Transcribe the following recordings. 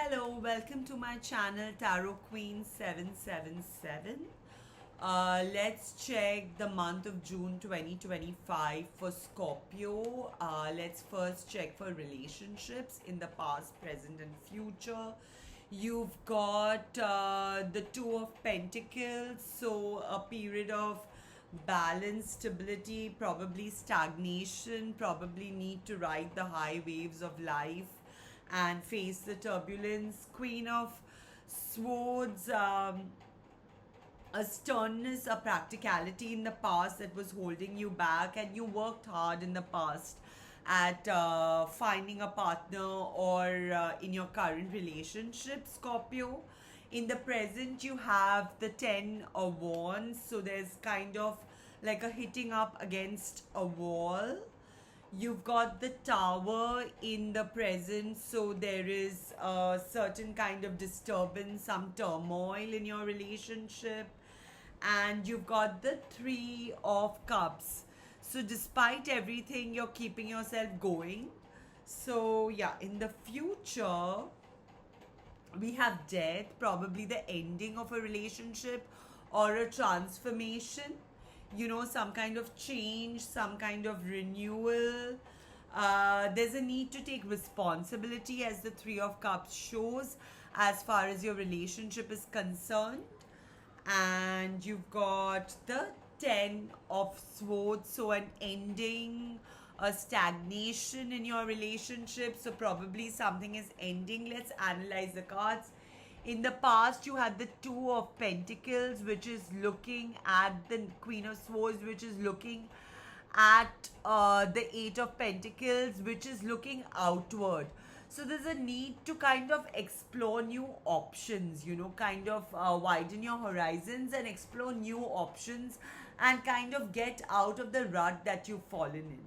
Hello, welcome to my channel Tarot Queen 777. Let's check the month of June 2025 for Scorpio. Let's first check for relationships in the past, present, and future. You've got the Two of Pentacles, so a period of balance, stability, probably stagnation, probably need to ride the high waves of life and face the turbulence. Queen of Swords, a sternness, a practicality in the past that was holding you back, and you worked hard in the past at finding a partner or in your current relationship, Scorpio. In the present, you have the Ten of Wands, so there's kind of like a hitting up against a wall. You've got the Tower in the present, so there is a certain kind of disturbance, some turmoil in your relationship. And you've got the Three of Cups. So, despite everything, you're keeping yourself going. So, yeah, in the future, we have death, probably the ending of a relationship or a transformation, some kind of change, some kind of renewal. There's a need to take responsibility, as the Three of Cups shows, as far as your relationship is concerned. And you've got the Ten of Swords, so an ending, a stagnation in your relationship, so probably something is ending. Let's analyze the cards. In the past, you had the Two of Pentacles, which is looking at the Queen of Swords, which is looking at the Eight of Pentacles, which is looking outward. So there's a need to kind of explore new options, kind of widen your horizons and explore new options and kind of get out of the rut that you've fallen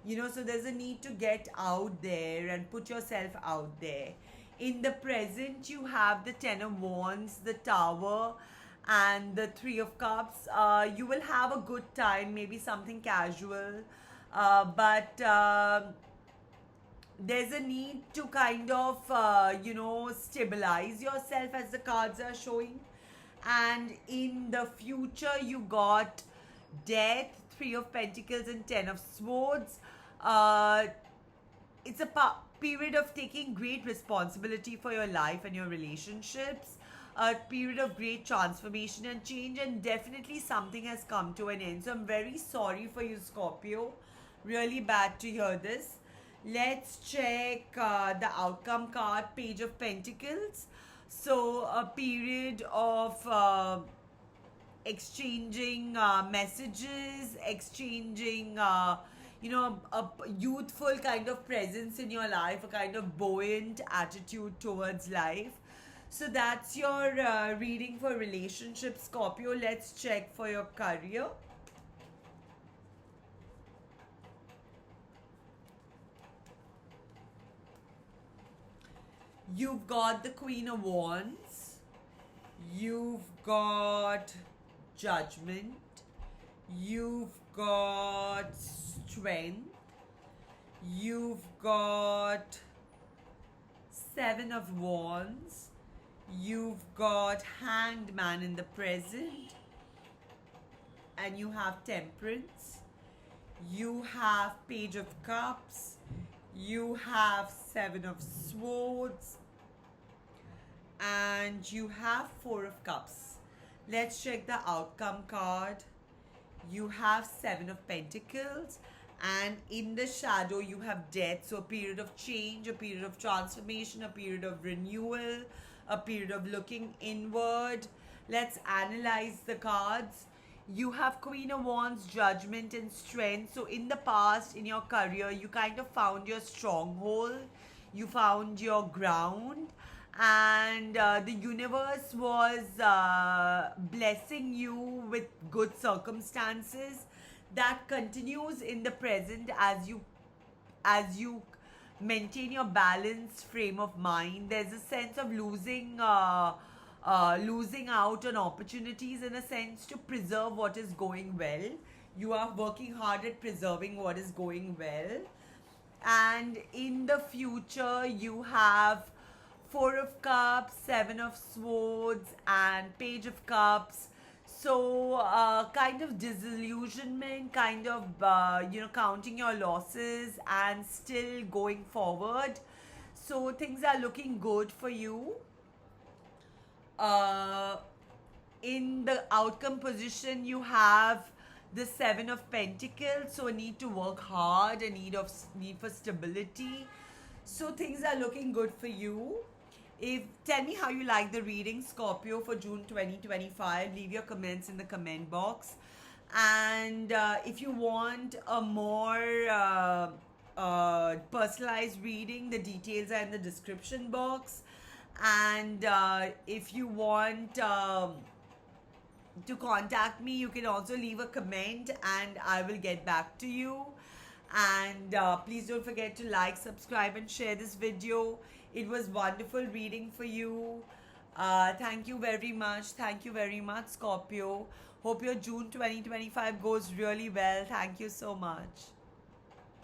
in. So there's a need to get out there and put yourself out there. In the present, you have the Ten of Wands, the Tower, and the Three of Cups. You will have a good time, maybe something casual, but there's a need to kind of, stabilize yourself, as the cards are showing. And in the future, you got Death, Three of Pentacles, and Ten of Swords. It's a period of taking great responsibility for your life and your relationships, a period of great transformation and change, and definitely something has come to an end. So I'm very sorry for you, Scorpio. Really bad to hear this. Let's check the outcome card, Page of Pentacles. So a period of exchanging messages, exchanging, a youthful kind of presence in your life, a kind of buoyant attitude towards life. So that's your reading for relationships, Scorpio. Let's check for your career. You've got the Queen of Wands. You've got Judgment. You've got Strength. You've got Seven of Wands. You've got Hanged Man in the present. And you have Temperance. You have Page of Cups. You have Seven of Swords. And you have Four of Cups. Let's check the outcome card. You have Seven of Pentacles, and in the shadow you have Death. So a period of change, a period of transformation, a period of renewal, a period of looking inward. Let's analyze the cards. You have Queen of Wands, Judgment, and Strength. So in the past, in your career, you kind of found your stronghold, you found your ground, and the universe was blessing you with good circumstances. That continues in the present as you maintain your balanced frame of mind. There's a sense of losing out on opportunities, in a sense, to preserve what is going well. You are working hard at preserving what is going well. And in the future, you have Four of Cups, Seven of Swords, and Page of Cups. So, kind of disillusionment, kind of, counting your losses and still going forward. So, things are looking good for you. Uh, in the outcome position, you have the Seven of Pentacles. So, a need to work hard, a need for stability. So, things are looking good for you. If tell me how you like the reading, Scorpio, for June 2025. Leave your comments in the comment box. And if you want a more personalized reading, the details are in the description box. And if you want to contact me, you can also leave a comment and I will get back to you. And please don't forget to like, subscribe, and share this video. It was wonderful reading for you. Thank you very much. Thank you very much, Scorpio. Hope your June 2025 goes really well. Thank you so much.